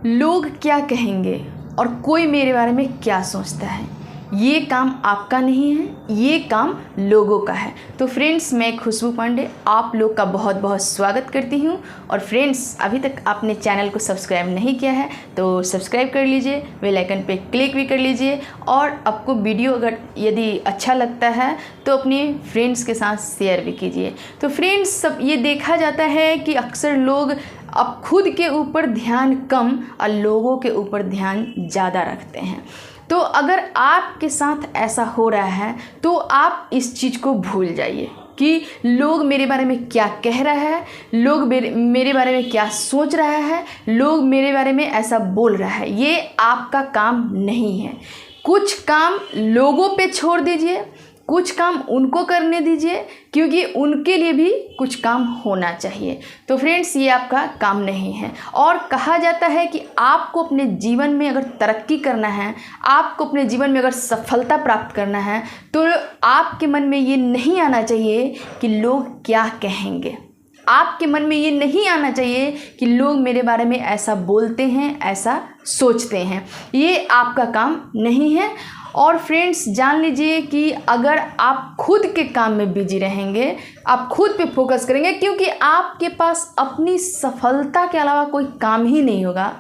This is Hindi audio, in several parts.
लोग क्या कहेंगे और कोई मेरे बारे में क्या सोचता है, ये काम आपका नहीं है, ये काम लोगों का है। तो फ्रेंड्स, मैं खुशबू पांडे आप लोग का बहुत बहुत स्वागत करती हूँ। और फ्रेंड्स, अभी तक आपने चैनल को सब्सक्राइब नहीं किया है तो सब्सक्राइब कर लीजिए, बेल आइकन पे क्लिक भी कर लीजिए। और आपको वीडियो अगर यदि अच्छा लगता है तो अपने फ्रेंड्स के साथ शेयर भी कीजिए। तो फ्रेंड्स, सब ये देखा जाता है कि अक्सर लोग अब खुद के ऊपर ध्यान कम और लोगों के ऊपर ध्यान ज़्यादा रखते हैं। तो अगर आपके साथ ऐसा हो रहा है तो आप इस चीज़ को भूल जाइए कि लोग मेरे बारे में क्या कह रहा है, लोग मेरे बारे में क्या सोच रहा है, लोग मेरे बारे में ऐसा बोल रहा है। ये आपका काम नहीं है। कुछ काम लोगों पे छोड़ दीजिए, कुछ काम उनको करने दीजिए, क्योंकि उनके लिए भी कुछ काम होना चाहिए। तो फ्रेंड्स, ये आपका काम नहीं है। और कहा जाता है कि आपको अपने जीवन में अगर तरक्की करना है, आपको अपने जीवन में अगर सफलता प्राप्त करना है, तो आपके मन में ये नहीं आना चाहिए कि लोग क्या कहेंगे। आपके मन में ये नहीं आना चाहिए कि लोग मेरे बारे में ऐसा बोलते हैं, ऐसा सोचते हैं। ये आपका काम नहीं है। और फ्रेंड्स, जान लीजिए कि अगर आप खुद के काम में बिजी रहेंगे, आप खुद पे फोकस करेंगे, क्योंकि आपके पास अपनी सफलता के अलावा कोई काम ही नहीं होगा,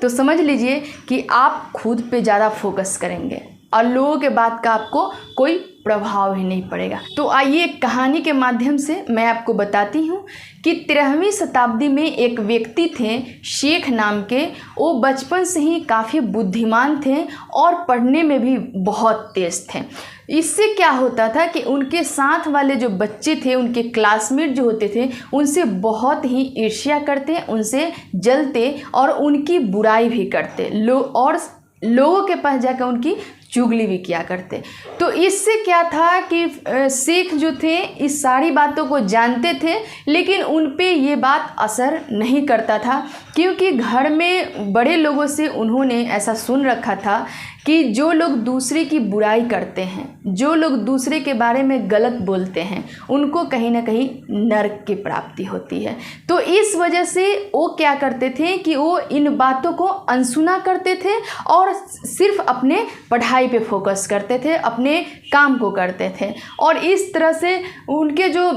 तो समझ लीजिए कि आप खुद पे ज़्यादा फोकस करेंगे और लोगों के बात का आपको कोई प्रभाव ही नहीं पड़ेगा। तो आइए कहानी के माध्यम से मैं आपको बताती हूँ कि 13वीं शताब्दी में एक व्यक्ति थे शेख नाम के। वो बचपन से ही काफ़ी बुद्धिमान थे और पढ़ने में भी बहुत तेज थे। इससे क्या होता था कि उनके साथ वाले जो बच्चे थे, उनके क्लासमेट जो होते थे, उनसे बहुत ही ईर्ष्या करते, उनसे जलते और उनकी बुराई भी करते। और लोगों के पास जाकर उनकी चुगली भी किया करते। तो इससे क्या था कि शेख जो थे इस सारी बातों को जानते थे, लेकिन उन पे ये बात असर नहीं करता था, क्योंकि घर में बड़े लोगों से उन्होंने ऐसा सुन रखा था कि जो लोग दूसरे की बुराई करते हैं, जो लोग दूसरे के बारे में गलत बोलते हैं, उनको कहीं ना कहीं नरक की प्राप्ति होती है। तो इस वजह से वो क्या करते थे कि वो इन बातों को अनसुना करते थे और सिर्फ अपने पढ़ाई पे फोकस करते थे, अपने काम को करते थे। और इस तरह से उनके जो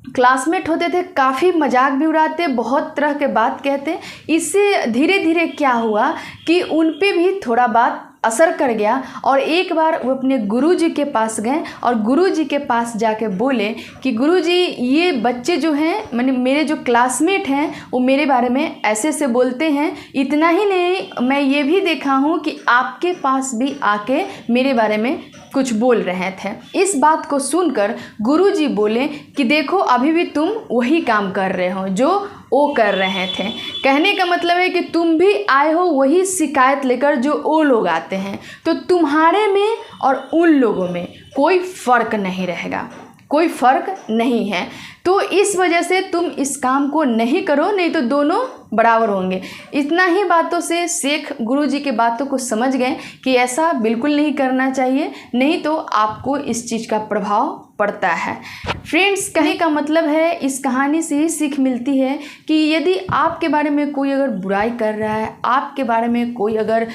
क्लासमेट होते थे काफ़ी मजाक भी उड़ाते, बहुत तरह के बात कहते। इससे धीरे धीरे क्या हुआ कि उन पे भी थोड़ा बात असर कर गया। और एक बार वो अपने गुरुजी के पास गए और गुरुजी के पास जाके बोले कि गुरुजी, ये बच्चे जो हैं, माने मेरे जो क्लासमेट हैं, वो मेरे बारे में ऐसे ऐसे बोलते हैं। इतना ही नहीं, मैं ये भी देखा हूँ कि आपके पास भी आके मेरे बारे में कुछ बोल रहे थे। इस बात को सुनकर गुरुजी बोले कि देखो, अभी भी तुम वही काम कर रहे हो जो वो कर रहे थे। कहने का मतलब है कि तुम भी आए हो वही शिकायत लेकर जो वो लोग आते हैं। तो तुम्हारे में और उन लोगों में कोई फ़र्क नहीं रहेगा, कोई फ़र्क नहीं है। तो इस वजह से तुम इस काम को नहीं करो, नहीं तो दोनों बराबर होंगे। इतना ही बातों से शेख गुरुजी की बातों को समझ गए कि ऐसा बिल्कुल नहीं करना चाहिए, नहीं तो आपको इस चीज़ का प्रभाव पड़ता है। फ्रेंड्स, कहने का मतलब है, इस कहानी से ही सीख मिलती है कि यदि आपके बारे में कोई अगर बुराई कर रहा है, आपके बारे में कोई अगर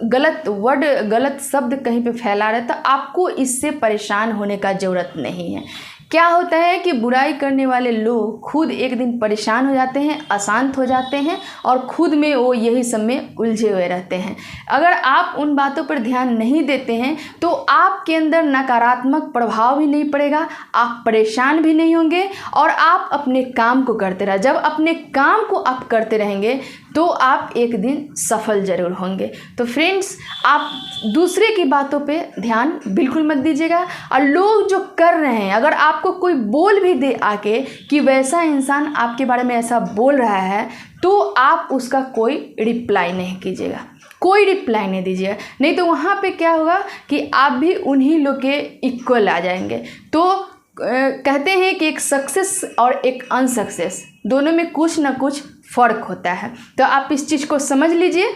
गलत वर्ड, गलत शब्द कहीं पे फैला रहा है, तो आपको इससे परेशान होने का ज़रूरत नहीं है। क्या होता है कि बुराई करने वाले लोग खुद एक दिन परेशान हो जाते हैं, अशांत हो जाते हैं और खुद में वो यही सब में उलझे हुए रहते हैं। अगर आप उन बातों पर ध्यान नहीं देते हैं तो आपके अंदर नकारात्मक प्रभाव भी नहीं पड़ेगा, आप परेशान भी नहीं होंगे और आप अपने काम को करते रहे। जब अपने काम को आप करते रहेंगे तो आप एक दिन सफल ज़रूर होंगे। तो फ्रेंड्स, आप दूसरे की बातों पे ध्यान बिल्कुल मत दीजिएगा। और लोग जो कर रहे हैं, अगर आपको कोई बोल भी दे आके कि वैसा इंसान आपके बारे में ऐसा बोल रहा है, तो आप उसका कोई रिप्लाई नहीं कीजिएगा, कोई रिप्लाई नहीं दीजिएगा। नहीं तो वहाँ पे क्या होगा कि आप भी उन्हीं लोग के इक्वल आ जाएंगे। तो कहते हैं कि एक सक्सेस और एक अनसक्सेस दोनों में कुछ ना कुछ फ़र्क होता है। तो आप इस चीज़ को समझ लीजिए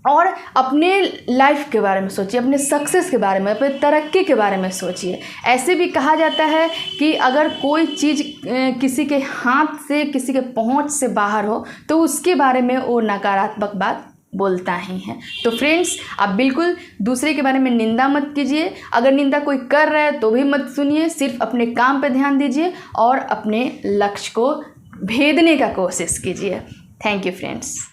और अपने लाइफ के बारे में सोचिए, अपने सक्सेस के बारे में, अपने तरक्की के बारे में सोचिए। ऐसे भी कहा जाता है कि अगर कोई चीज़ किसी के हाथ से, किसी के पहुंच से बाहर हो तो उसके बारे में वो नकारात्मक बात बोलता ही है। तो फ्रेंड्स, आप बिल्कुल दूसरे के बारे में निंदा मत कीजिए। अगर निंदा कोई कर रहा है तो भी मत सुनिए, सिर्फ अपने काम पर ध्यान दीजिए और अपने लक्ष्य को भेदने का कोशिश कीजिए। Thank you friends.